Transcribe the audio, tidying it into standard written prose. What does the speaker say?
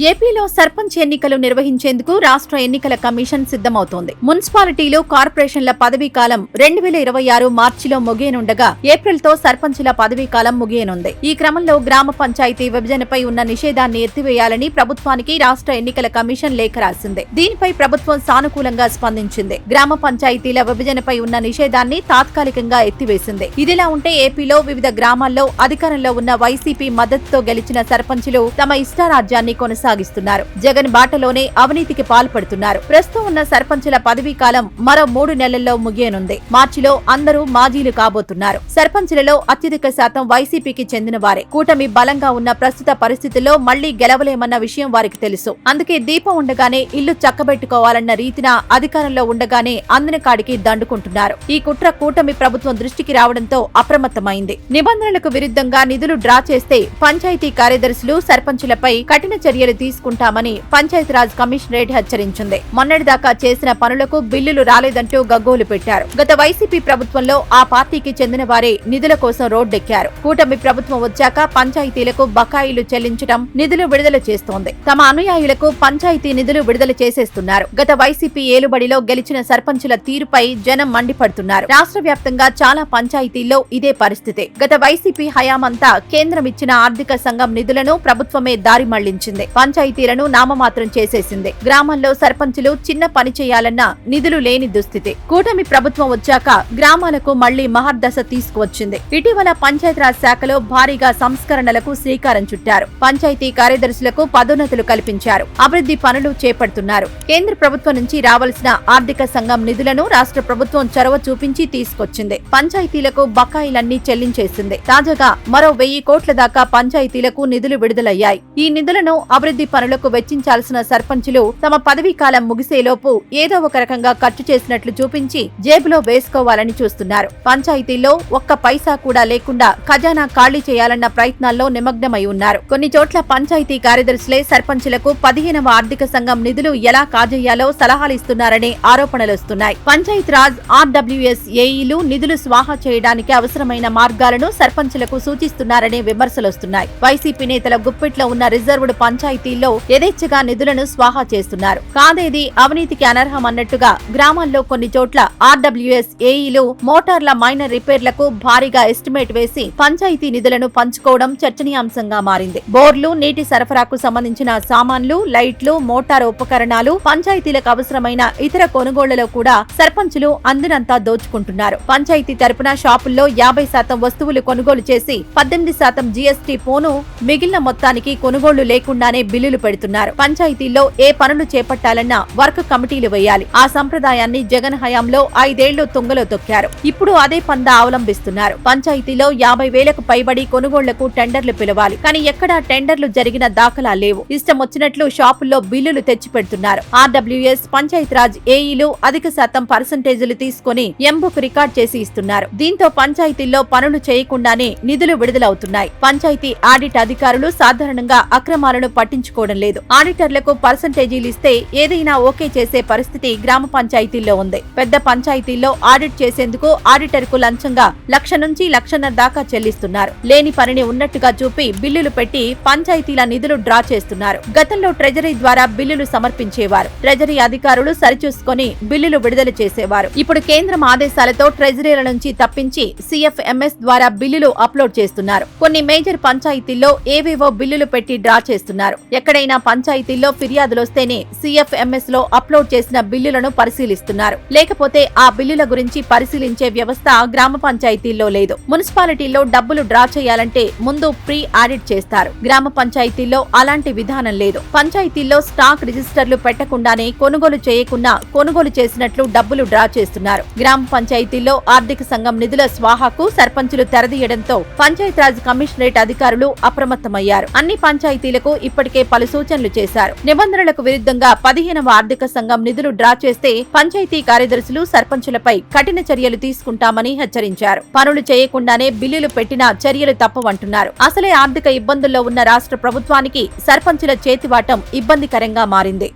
ఏపీలో సర్పంచ్ ఎన్నికలు నిర్వహించేందుకు రాష్ట్ర ఎన్నికల కమిషన్ సిద్ధమవుతోంది. మున్సిపాలిటీలు, కార్పొరేషన్ల పదవీకాలం 2026 మార్చిలో ముగియనుండగా ఏప్రిల్తో సర్పంచుల పదవీకాలం ముగియనుంది. ఈ క్రమంలో గ్రామ పంచాయతీ విభజనపై ఉన్న నిషేధాన్ని ఎత్తివేయాలని ప్రభుత్వానికి రాష్ట్ర ఎన్నికల కమిషన్ లేఖ రాసింది. దీనిపై ప్రభుత్వం సానుకూలంగా స్పందించింది. గ్రామ పంచాయతీల విభజనపై ఉన్న నిషేధాన్ని తాత్కాలికంగా ఎత్తివేసింది. ఇదిలా ఉంటే ఏపీలో వివిధ గ్రామాల్లో అధికారంలో ఉన్న వైసీపీ మద్దతుతో గెలిచిన సర్పంచులు తమ ఇష్టారాజ్యాన్ని కొనసాగిస్తున్నారు. జగన్ బాటలోనే అవినీతికి పాల్పడుతున్నారు. ప్రస్తుతం ఉన్న సర్పంచుల పదవీ కాలం మరో 3 నెలల్లో ముగియనుంది. మార్చిలో అందరూ మాజీలు కాబోతున్నారు. సర్పంచులలో అత్యధిక శాతం వైసీపీకి చెందిన వారే. కూటమి బలంగా ఉన్న ప్రస్తుత పరిస్థితుల్లో మళ్లీ గెలవలేమన్న విషయం వారికి తెలుసు. అందుకే దీపం ఉండగానే ఇల్లు చక్కబెట్టుకోవాలన్న రీతిన అధికారంలో ఉండగానే అందిన కాడికి దండుకుంటున్నారు. ఈ కుట్ర కూటమి ప్రభుత్వం దృష్టికి రావడంతో అప్రమత్తమైంది. నిబంధనలకు విరుద్ధంగా నిధులు డ్రా చేస్తే పంచాయతీ కార్యదర్శులు, సర్పంచులపై కఠిన చర్యలు తీసుకుంటామని పంచాయతీరాజ్ కమిషనరేట్ హెచ్చరించింది. మొన్నటిదాకా చేసిన పనులకు బిల్లులు రాలేదంటూ గగ్గోలు పెట్టారు. గత వైసీపీ ప్రభుత్వంలో ఆ పార్టీకి చెందిన వారే నిధుల కోసం రోడ్డెక్కారు. కూటమి ప్రభుత్వం వచ్చాక పంచాయతీలకు బకాయిలు చెల్లించడం, నిధులు విడుదల చేస్తోంది. తమ అనుయాయులకు పంచాయతీ నిధులు విడుదల చేసేస్తున్నారు. గత వైసీపీ ఏలుబడిలో గెలిచిన సర్పంచుల తీరుపై జనం మండిపడుతున్నారు. రాష్ట్ర వ్యాప్తంగా చాలా పంచాయతీల్లో ఇదే పరిస్థితి. గత వైసీపీ హయాంమంతా కేంద్రం ఇచ్చిన ఆర్థిక సంఘం నిధులను ప్రభుత్వమే దారి మళ్లించింది. పంచాయతీలను నామమాత్రం చేసేసింది. గ్రామాల్లో సర్పంచులు చిన్న పని చేయాలన్నా నిధులు లేని దుస్థితి. కూటమి ప్రభుత్వం వచ్చాక గ్రామాలకు మళ్లీ మహర్దశ తీసుకువచ్చింది. ఇటీవల పంచాయతీరాజ్ శాఖలో భారీగా సంస్కరణలకు శ్రీకారం చుట్టారు. పంచాయతీ కార్యదర్శులకు పదోన్నతులు కల్పించారు. అభివృద్ధి పనులు చేపడుతున్నారు. కేంద్ర ప్రభుత్వం నుంచి రావాల్సిన ఆర్థిక సంఘం నిధులను రాష్ట్ర ప్రభుత్వం చొరవ చూపించి తీసుకొచ్చింది. పంచాయతీలకు బకాయిలన్నీ చెల్లించేసింది. తాజాగా మరో 1000 కోట్ల దాకా పంచాయతీలకు నిధులు విడుదలయ్యాయి. ఈ నిధులను అభివృద్ధి పనులకు వెచ్చించాల్సిన సర్పంచులు తమ పదవీ కాలం ముగిసేలోపు ఏదో ఒక రకంగా ఖర్చు చేసినట్లు చూపించి జేబులో వేసుకోవాలని చూస్తున్నారు. పంచాయతీల్లో ఒక్క పైసా కూడా లేకుండా ఖజానా ఖాళీ చేయాలన్న ప్రయత్నాల్లో నిమగ్నమై ఉన్నారు. కొన్ని చోట్ల పంచాయతీ కార్యదర్శులే సర్పంచులకు 15వ ఆర్థిక సంఘం నిధులు ఎలా కాజేయాలో సలహాలిస్తున్నారనే ఆరోపణలొస్తున్నాయి. పంచాయతీరాజ్ ఆర్డబ్ల్యూఎస్ ఏఈలు నిధులు స్వాహా చేయడానికి అవసరమైన మార్గాలను సర్పంచులకు సూచిస్తున్నారనే విమర్శలొస్తున్నాయి. వైసీపీ నేతల గుప్పిట్లో ఉన్న రిజర్వ్డ్ పంచాయతీల్లో యథేచ్ఛగా నిధులను స్వాహా చేస్తున్నారు. కాదేది అవినీతికి అనర్హం అన్నట్టుగా గ్రామాల్లో కొన్ని చోట్ల ఆర్డబ్ల్యూఎస్ ఏఈలు మోటార్ల మైనర్ రిపేర్లకు భారీగా ఎస్టిమేట్ వేసి పంచాయతీ నిధులను పంచుకోవడం చర్చనీయాంశంగా మారింది. బోర్లు, నీటి సరఫరాకు సంబంధించిన సామాన్లు, లైట్లు, మోటార్ ఉపకరణాలు, పంచాయతీలకు అవసరమైన ఇతర కొనుగోళ్లలో కూడా సర్పంచులు అందినంతా దోచుకుంటున్నారు. పంచాయతీ తరపున షాపుల్లో 50% వస్తువులు కొనుగోలు చేసి 18% జీఎస్టీ పోను మిగిలిన మొత్తానికి కొనుగోళ్లు లేకుండానే బిల్లులు పెడుతున్నారు. పంచాయతీల్లో ఏ పనులు చేపట్టాలన్నా వర్క్ కమిటీలు వేయాలి. ఆ సంప్రదాయాన్ని జగన్ హయాంలో 5 ఏళ్లు తుంగలో తొక్కారు. ఇప్పుడు అదే పందా అవలంబిస్తున్నారు. పంచాయతీలో 50,000కు పైబడి కొనుగోళ్లకు టెండర్లు పిలవాలి. కానీ ఎక్కడా టెండర్లు జరిగిన దాఖలా లేవు. ఇష్టం వచ్చినట్లు షాపుల్లో బిల్లులు తెచ్చి పెడుతున్నారు. ఆర్డబ్ల్యూఎస్, పంచాయతీరాజ్ ఏఈలు అధిక శాతం పర్సంటేజీలు తీసుకుని ఎంబుక్ రికార్డ్ చేసి ఇస్తున్నారు. దీంతో పంచాయతీల్లో పనులు చేయకుండానే నిధులు విడుదలవుతున్నాయి. పంచాయతీ ఆడిట్ అధికారులు సాధారణంగా అక్రమాలను పట్టించుకోవడం లేదు. ఆడిటర్లకు పర్సంటేజీలు ఇస్తే ఏదైనా ఓకే చేసే పరిస్థితి గ్రామ పంచాయతీల్లో ఉంది. పెద్ద పంచాయతీల్లో ఆడిట్ చేసేందుకు ఆడిటర్ కు లంచంగా 1,00,000 నుంచి 1,50,000 దాకా చెల్లిస్తున్నారు. లేని పనిని ఉన్నట్టుగా చూపి బిల్లులు పెట్టి పంచాయతీల నిధులు డ్రా చేస్తున్నారు. గతంలో ట్రెజరీ ద్వారా బిల్లులు సమర్పించేవారు. ట్రెజరీ అధికారులు సరిచూసుకొని బిల్లులు విడుదల చేసేవారు. ఇప్పుడు కేంద్రం ఆదేశాలతో ట్రెజరీల నుంచి తప్పించి సిఎఫ్ఎంఎస్ ద్వారా బిల్లులు అప్లోడ్ చేస్తున్నారు. కొన్ని మేజర్ పంచాయతీల్లో ఏవేవో బిల్లులు పెట్టి డ్రా చేస్తున్నారు. ఎక్కడైనా పంచాయతీల్లో ఫిర్యాదులొస్తేనే సిఎఫ్ఎంఎస్ లో అప్లోడ్ చేసిన బిల్లులను పరిశీలిస్తున్నారు. లేకపోతే ఆ బిల్లుల గురించి పరిశీలించే వ్యవస్థ గ్రామ పంచాయతీల్లో లేదు. మున్సిపాలిటీల్లో డబ్బులు డ్రా చేయాలంటే ముందు ప్రీ ఆడిట్ చేస్తారు. గ్రామ పంచాయతీల్లో అలాంటి విధానం లేదు. పంచాయతీల్లో స్టాక్ రిజిస్టర్లు పెట్టకుండానే కొనుగోలు చేయకుండా కొనుగోలు చేసినట్లు డబ్బులు డ్రా చేస్తున్నారు. గ్రామ పంచాయతీల్లో ఆర్థిక సంఘం నిధుల స్వాహాకు సర్పంచులు తెరదీయడంతో పంచాయతీరాజ్ కమిషనరేట్ అధికారులు అప్రమత్తమయ్యారు. అన్ని పంచాయతీలకు ఇప్పటికే పలు సూచనలు చేశారు. నిబంధనలకు విరుద్ధంగా 15వ ఆర్థిక సంఘం నిధులు డ్రా చేస్తే పంచాయతీ కార్యదర్శులు, సర్పంచులపై కఠిన చర్యలు తీసుకుంటామని హెచ్చరించారు. పనులు చేయకుండానే బిల్లులు పెట్టినా చర్యలు తప్పవంటున్నారు. అసలే ఆర్థిక ఇబ్బందుల్లో ఉన్న రాష్ట్ర ప్రభుత్వానికి సర్పంచుల చేతివాటం ఇబ్బందికరంగా మారింది.